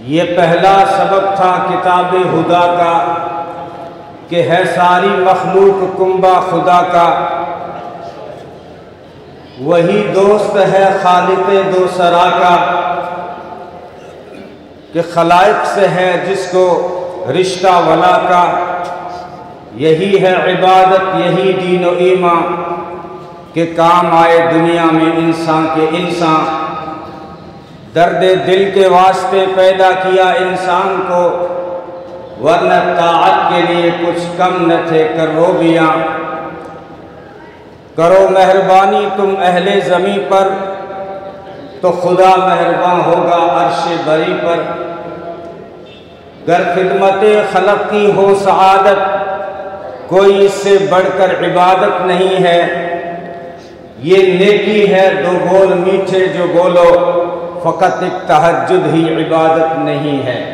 ये पहला सबक था किताब हुदा का कि है सारी मखलूक कुंबा खुदा का। वही दोस्त है खालिक दो सरा का कि खलाइक से है जिसको रिश्ता वला का। यही है इबादत, यही दीन व ईमान के काम आए दुनिया में इंसान के इंसान। दर्द दिल के वास्ते पैदा किया इंसान को, वरना ताअत के लिए कुछ कम न थे करोबियाँ। करो मेहरबानी तुम अहले ज़मीं पर, तो खुदा मेहरबान होगा अर्श बरी पर। गर खिदमते खलक की हो सआदत, कोई इससे बढ़कर इबादत नहीं है। ये नेकी है दो बोल मीठे जो बोलो, फ़कत एक तहज्जुद ही इबादत नहीं है।